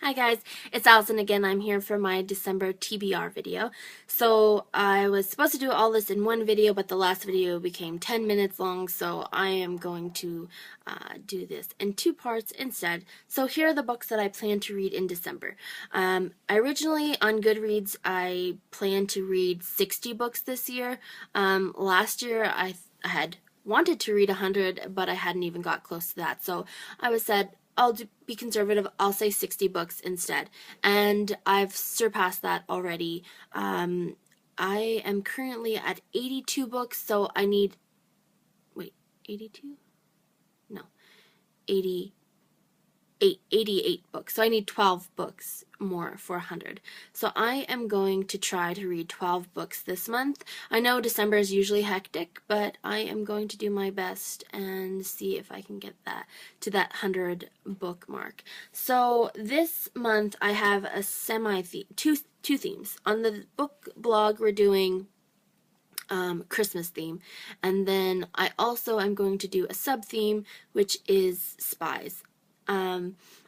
Hi guys, it's Allison again. I'm here for my December TBR video. So I was supposed to do all this in one video, but the last video became 10 minutes long, so I am going to do this in two parts instead. So here are the books that I plan to read in December. Originally on Goodreads, I planned to read 60 books this year. Last year I had wanted to read 100, but I hadn't even got close to that. So I said, be conservative, I'll say 60 books instead. And I've surpassed that already. I am currently at 82 books, so I need, 82? No, 88 books. So I need 12 books more for 100. So I am going to try to read 12 books this month. I know December is usually hectic, but I am going to do my best and see if I can get that to that 100 book mark. So this month I have a two themes. On the book blog we're doing Christmas theme, and then I also am going to do a sub theme, which is spies.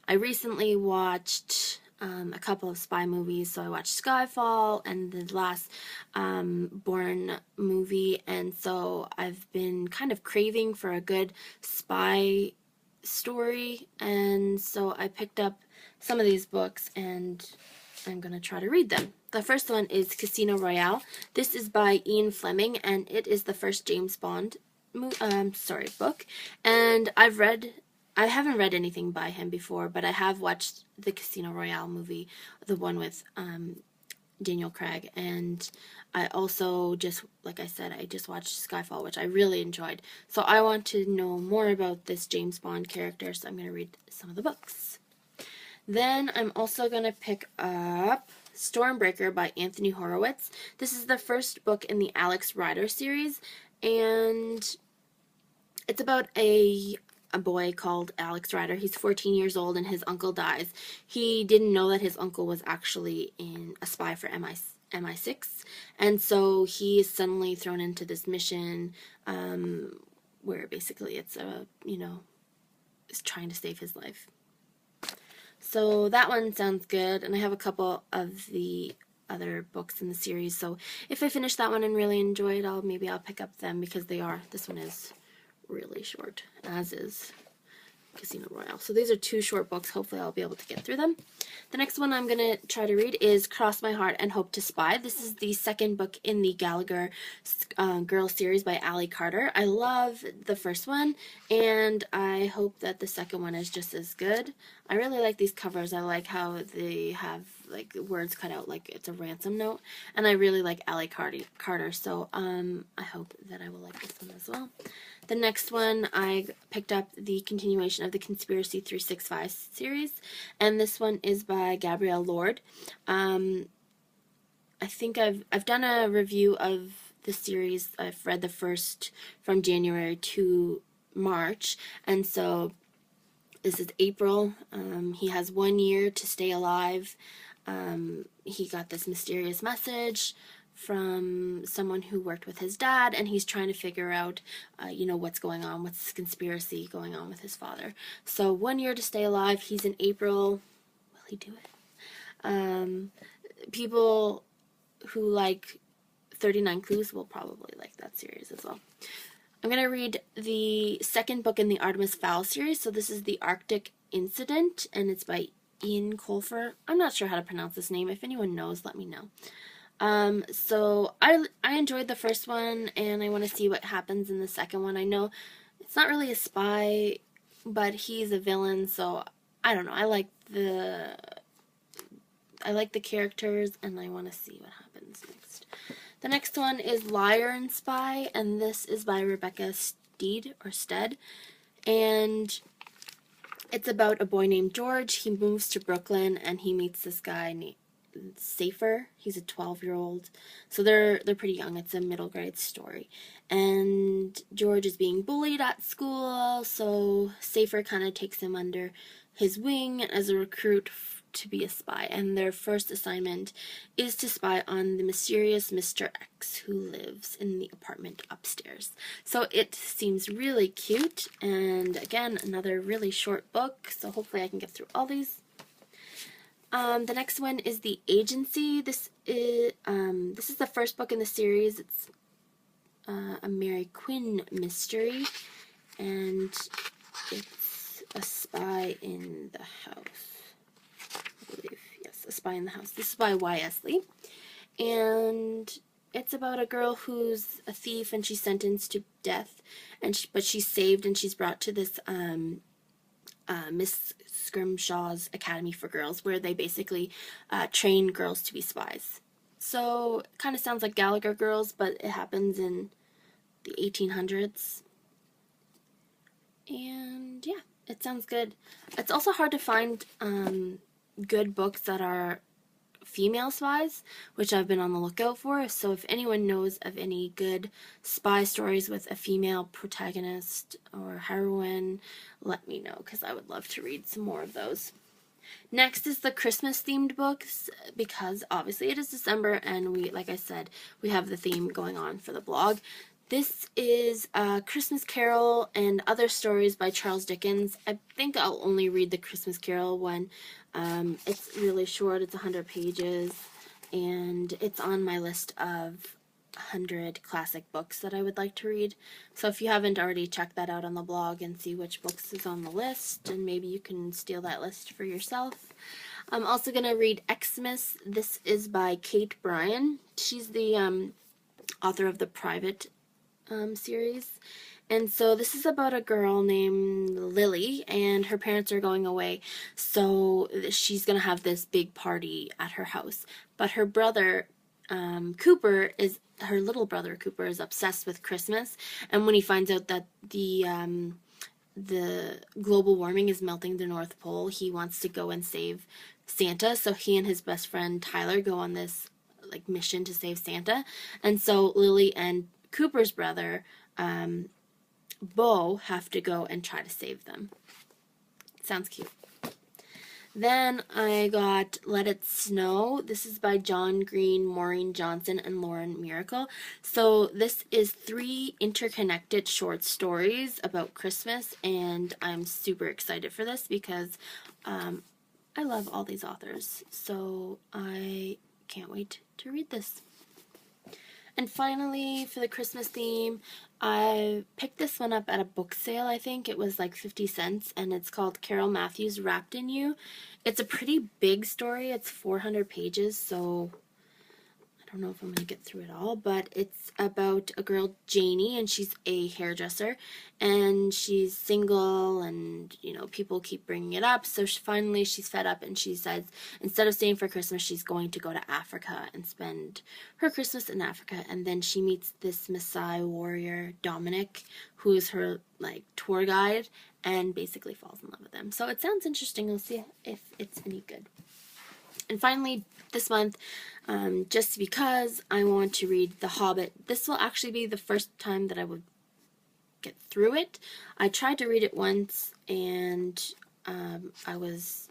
I recently watched a couple of spy movies. So I watched Skyfall and the last Bourne movie, and so I've been kind of craving for a good spy story, and so I picked up some of these books and I'm going to try to read them. The first one is Casino Royale. This is by Ian Fleming, and it is the first James Bond book, and I haven't read anything by him before, but I have watched the Casino Royale movie, the one with Daniel Craig, and I also like I said, I just watched Skyfall, which I really enjoyed. So I want to know more about this James Bond character, so I'm going to read some of the books. Then I'm also going to pick up Stormbreaker by Anthony Horowitz. This is the first book in the Alex Rider series, and it's about a boy called Alex Rider. He's 14 years old and his uncle dies. He didn't know that his uncle was actually a spy for MI6, and so he is suddenly thrown into this mission where basically it's is trying to save his life. So that one sounds good, and I have a couple of the other books in the series, so if I finish that one and really enjoy it, maybe I'll pick up them, because this one is really short, as is Casino Royale. So these are two short books. Hopefully I'll be able to get through them. The next one I'm going to try to read is Cross My Heart and Hope to Spy. This is the second book in the Gallagher Girl series by Ali Carter. I love the first one, and I hope that the second one is just as good. I really like these covers. I like how they have like words cut out like it's a ransom note, and I really like Ali Carter, so I hope that I will like this one as well. The next one, I picked up the continuation of the Conspiracy 365 series, and this one is by Gabrielle Lord. I think I've done a review of the series. I've read the first from January to March, and so this is April. He has 1 year to stay alive. He got this mysterious message from someone who worked with his dad, and he's trying to figure out, what's going on, what's this conspiracy going on with his father. So 1 year to stay alive. He's in April. Will he do it? People who like 39 Clues will probably like that series as well. I'm going to read the second book in the Artemis Fowl series. So this is The Arctic Incident, and it's by Ian Colfer. I'm not sure how to pronounce this name. If anyone knows, let me know. So I enjoyed the first one, and I want to see what happens in the second one. I know it's not really a spy, but he's a villain, so I don't know. I like the characters, and I want to see what happens next. The next one is Liar and Spy, and this is by Rebecca Stead, and it's about a boy named George. He moves to Brooklyn, and he meets this guy named Safer. He's a 12-year-old, so they're pretty young. It's a middle grade story, and George is being bullied at school, so Safer kind of takes him under his wing as a recruit to be a spy, and their first assignment is to spy on the mysterious Mr. X who lives in the apartment upstairs. So it seems really cute, and again, another really short book, so hopefully I can get through all these. The next one is The Agency. This is the first book in the series. It's a Mary Quinn mystery, and it's a spy in the house. I believe, yes, a spy in the house. This is by Y.S. Lee, and it's about a girl who's a thief and she's sentenced to death, but she's saved and she's brought to this Miss Scrimshaw's Academy for Girls, where they basically train girls to be spies. So it kind of sounds like Gallagher Girls, but it happens in the 1800s. And yeah, it sounds good. It's also hard to find good books that are female spies, which I've been on the lookout for. So if anyone knows of any good spy stories with a female protagonist or heroine, let me know, because I would love to read some more of those. Next is the Christmas themed books, because obviously it is December and we, like I said, we have the theme going on for the blog. This is Christmas Carol and Other Stories by Charles Dickens. I think I'll only read the Christmas Carol one. It's really short. It's 100 pages, and it's on my list of 100 classic books that I would like to read. So if you haven't already, check that out on the blog and see which books is on the list, and maybe you can steal that list for yourself. I'm also going to read Xmas. This is by Kate Bryan. She's the author of the Private series. And so this is about a girl named Lily, and her parents are going away, so she's going to have this big party at her house. But her brother, her little brother Cooper is obsessed with Christmas, and when he finds out that the global warming is melting the North Pole, he wants to go and save Santa. So he and his best friend Tyler go on this mission to save Santa. And so Lily and Cooper's brother, Bo, have to go and try to save them. Sounds cute. Then I got Let It Snow. This is by John Green, Maureen Johnson, and Lauren Miracle. So this is 3 interconnected short stories about Christmas, and I'm super excited for this because I love all these authors. So I can't wait to read this. And finally, for the Christmas theme, I picked this one up at a book sale, I think. It was like 50 cents, and it's called Carol Matthews' Wrapped in You. It's a pretty big story. It's 400 pages, so I don't know if I'm going to get through it all, but it's about a girl, Janie, and she's a hairdresser, and she's single, and, people keep bringing it up, so finally she's fed up, and she says instead of staying for Christmas, she's going to go to Africa and spend her Christmas in Africa. And then she meets this Maasai warrior, Dominic, who is her, tour guide, and basically falls in love with him. So it sounds interesting. We'll see if it's any good. And finally, this month, just because I want to read The Hobbit, this will actually be the first time that I would get through it. I tried to read it once, and I was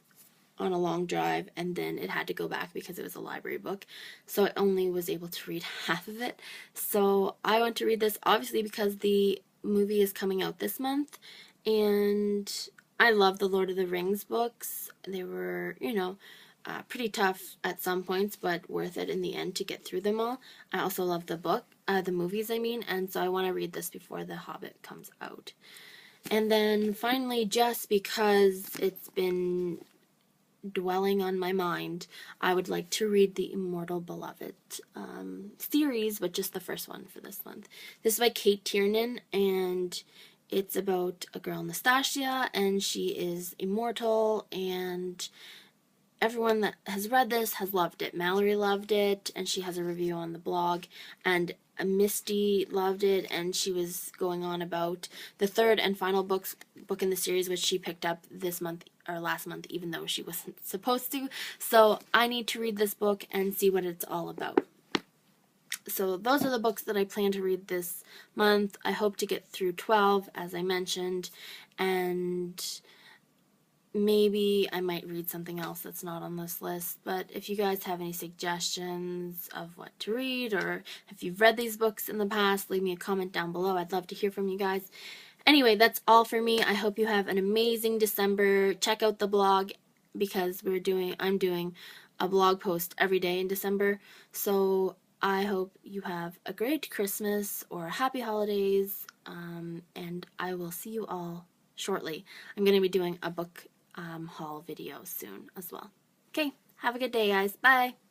on a long drive, and then it had to go back because it was a library book, so I only was able to read half of it. So I want to read this, obviously, because the movie is coming out this month, and I love the Lord of the Rings books. They were, pretty tough at some points, but worth it in the end to get through them all. I also love the movies, and so I want to read this before The Hobbit comes out. And then finally, just because it's been dwelling on my mind, I would like to read the Immortal Beloved series, but just the first one for this month. This is by Kate Tiernan, and it's about a girl, Nastasia, and she is immortal, and everyone that has read this has loved it. Mallory loved it, and she has a review on the blog, and Misty loved it, and she was going on about the third and final book in the series, which she picked up this month or last month, even though she wasn't supposed to. So I need to read this book and see what it's all about. So those are the books that I plan to read this month. I hope to get through 12, as I mentioned, and maybe I might read something else that's not on this list. But if you guys have any suggestions of what to read, or if you've read these books in the past, leave me a comment down below. I'd love to hear from you guys. Anyway, that's all for me. I hope you have an amazing December. Check out the blog because I'm doing a blog post every day in December. So I hope you have a great Christmas or happy holidays, and I will see you all shortly. I'm going to be doing a book haul video soon as well. Okay, have a good day, guys. Bye.